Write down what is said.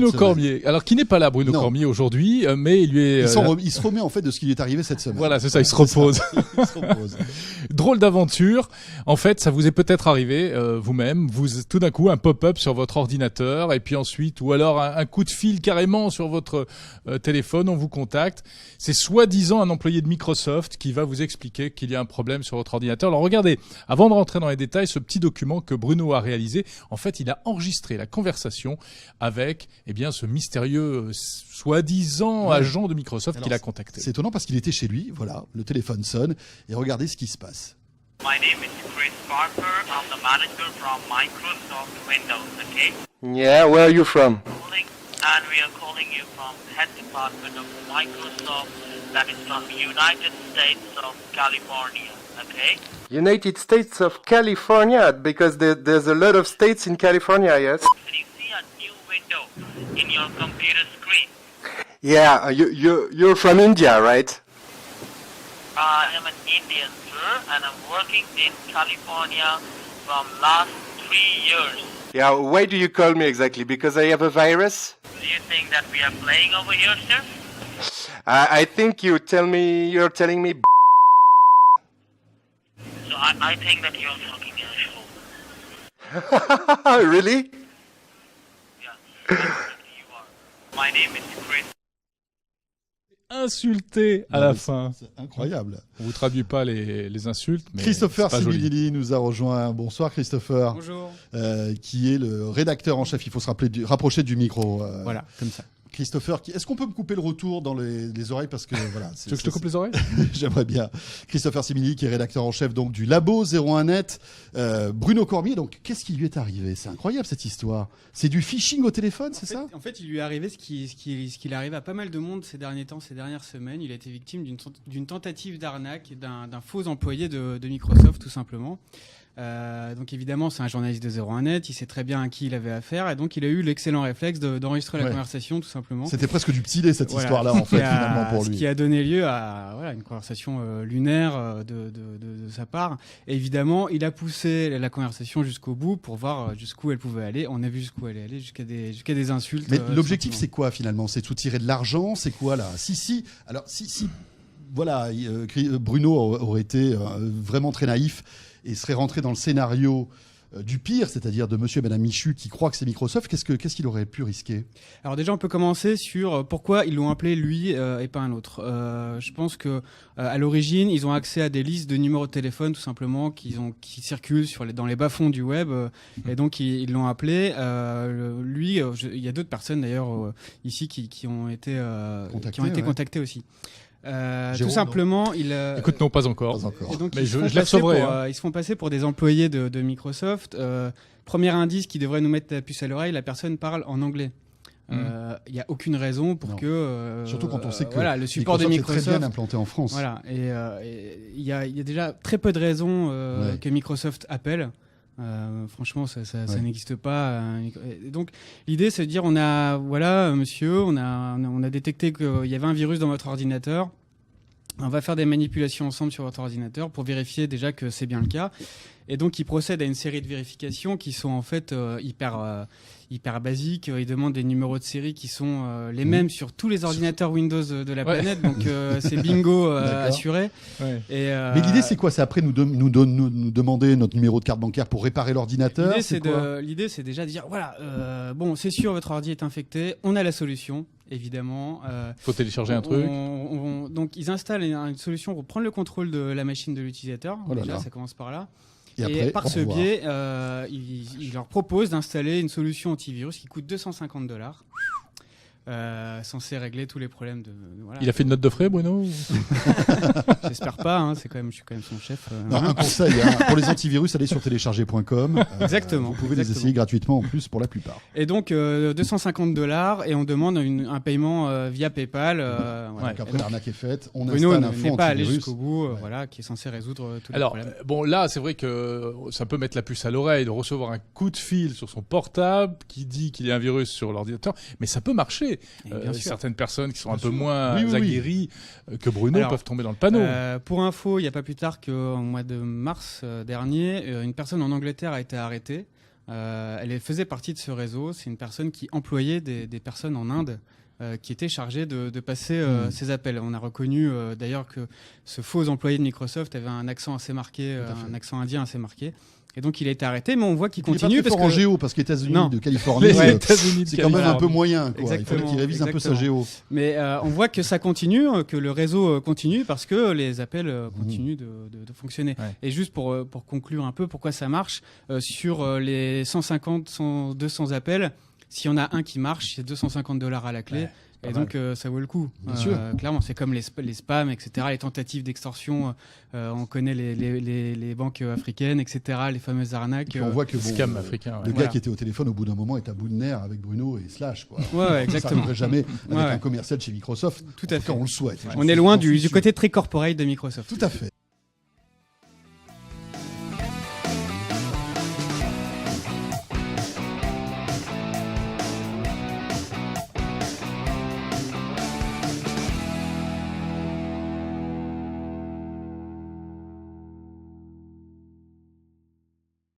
Bruno Cormier. Alors, qui n'est pas là, Bruno Cormier, aujourd'hui, mais il lui est... Il se remet en fait de ce qui lui est arrivé cette semaine. Voilà, c'est ça, il se repose. Il se repose. Drôle d'aventure. En fait, ça vous est peut-être arrivé, vous-même, tout d'un coup, un pop-up sur votre ordinateur, et puis ensuite, ou alors un coup de fil carrément sur votre téléphone, on vous contacte. C'est soi-disant un employé de Microsoft qui va vous expliquer qu'il y a un problème sur votre ordinateur. Alors regardez, avant de rentrer dans les détails, ce petit document que Bruno a réalisé, en fait, il a enregistré la conversation avec, ce mystérieux, soi-disant agent de Microsoft qu'il a contacté. C'est étonnant parce qu'il était chez lui, voilà, le téléphone sonne, et regardez ce qui se passe. My name is Chris Parker. I'm the manager from Microsoft Windows, okay? Yeah, where are you from? And we are calling you from head department of Microsoft, that is from United States of California, okay? United States of California, because there's a lot of states in California, yes? Can you see a new window in your computer screen? Yeah, you're from India, right? I am an Indian, sir, and I'm working in California from last 3 years. Yeah, why do you call me exactly? Because I have a virus? Do you think that we are playing over here, sir? I think you're telling me. So I think that you're talking English. Really? Yeah, definitely you are. My name is Chris. Insulté à la fin. C'est incroyable. On vous traduit pas les insultes, mais Christopher c'est pas joli. Similili nous a rejoint. Bonsoir Christopher. Bonjour. Qui est le rédacteur en chef. Il faut se rapprocher du micro. Voilà, comme ça. Christopher, est-ce qu'on peut me couper le retour dans les oreilles parce que voilà. Tu veux que je te coupe les oreilles? J'aimerais bien. Christopher Similili qui est rédacteur en chef donc du Labo 01net. Bruno Cormier. Donc qu'est-ce qui lui est arrivé? C'est incroyable cette histoire. C'est du phishing au téléphone, c'est ça? En fait, il lui est arrivé ce qui arrive à pas mal de monde ces derniers temps, ces dernières semaines. Il a été victime d'une tentative d'arnaque d'un faux employé de Microsoft, tout simplement. Donc évidemment, c'est un journaliste de 01net, il sait très bien à qui il avait affaire, et donc il a eu l'excellent réflexe d'enregistrer la conversation, tout simplement. C'était presque du petit lait cette histoire-là, en fait, finalement, pour lui. Ce qui a donné lieu à une conversation lunaire de sa part. Et évidemment, il a poussé la conversation jusqu'au bout pour voir jusqu'où elle pouvait aller. On a vu jusqu'où elle est allée, jusqu'à des insultes. Mais l'objectif, c'est quoi finalement? C'est soutirer de l'argent? C'est quoi là? Alors si voilà, Bruno aurait été vraiment très naïf et serait rentré dans le scénario du pire, c'est-à-dire de monsieur et madame Michu qui croient que c'est Microsoft, qu'est-ce qu'il aurait pu risquer? Alors déjà, on peut commencer sur pourquoi ils l'ont appelé lui et pas un autre. Je pense que à l'origine, ils ont accès à des listes de numéros de téléphone tout simplement qui circulent dans les bas-fonds du web, et donc ils l'ont appelé. Lui, il y a d'autres personnes d'ailleurs ici qui ont été contactées aussi. Tout simplement, écoute, non, pas encore. Et donc, mais je les recevrai. Ils se font passer pour des employés de Microsoft. Premier indice qui devrait nous mettre la puce à l'oreille, la personne parle en anglais. Il n'y a aucune raison pour que... Surtout quand on sait que le support de Microsoft est très bien implanté en France. Voilà, et il y a déjà très peu de raisons que Microsoft appelle. Franchement, ça n'existe pas. Donc, l'idée, c'est de dire, monsieur, on a détecté qu'il y avait un virus dans votre ordinateur. On va faire des manipulations ensemble sur votre ordinateur pour vérifier déjà que c'est bien le cas. Et donc, ils procèdent à une série de vérifications qui sont en fait hyper basiques. Ils demandent des numéros de série qui sont les mêmes sur tous les ordinateurs Windows de la planète. Donc, c'est bingo assuré. Ouais. Mais l'idée, c'est quoi? C'est après nous demander notre numéro de carte bancaire pour réparer l'ordinateur? L'idée, c'est déjà de dire, voilà, c'est sûr, votre ordi est infecté. On a la solution, évidemment. Faut télécharger un truc. Donc, ils installent une solution pour prendre le contrôle de la machine de l'utilisateur. Déjà, ça commence par là. Et après, par ce biais, il leur propose d'installer une solution antivirus qui coûte $250, censé régler tous les problèmes voilà. Il a fait une note de frais, Bruno? J'espère pas, je suis quand même son chef. Un conseil, pour les antivirus, allez sur télécharger.com. Exactement. Vous pouvez les essayer gratuitement en plus pour la plupart. Et donc, $250 et on demande un paiement via PayPal. Donc après l'arnaque est faite, on Bruno installe un fond n'est pas allé antivirus. jusqu'au bout, qui est censé résoudre tous les problèmes. Bon, là, c'est vrai que ça peut mettre la puce à l'oreille de recevoir un coup de fil sur son portable qui dit qu'il y a un virus sur l'ordinateur, mais ça peut marcher. Certaines personnes qui sont un peu moins aguerries que Bruno peuvent tomber dans le panneau. Pour info, il n'y a pas plus tard qu'au mois de mars dernier, une personne en Angleterre a été arrêtée Elle faisait partie de ce réseau. C'est une personne qui employait des personnes en Inde qui étaient chargées de passer ces appels. On a reconnu d'ailleurs que ce faux employé de Microsoft avait un accent assez marqué, un accent indien assez marqué. Et donc il a été arrêté, mais on voit qu'il continue. Il est pas très fort en géo, parce que États-Unis de Californie, c'est quand même un peu moyen. Quoi. Il fallait qu'il révise un peu sa géo. Mais on voit que ça continue, que le réseau continue, parce que les appels continuent de fonctionner. Ouais. Et juste pour conclure un peu pourquoi ça marche, sur les 150, 200 appels, s'il y en a un qui marche, c'est $250 à la clé. Ouais. Et donc ça vaut le coup. Bien sûr. Clairement, c'est comme les spams, etc., les tentatives d'extorsion. On connaît les banques africaines, etc., les fameuses arnaques. On voit que scam africain. Le gars qui était au téléphone au bout d'un moment est à bout de nerfs avec Bruno et Slash. Quoi. Ouais, exactement. Ça n'arriverait jamais avec un commercial chez Microsoft. Tout à fait. On le souhaite. On est loin du côté très corporate de Microsoft. Tout à fait.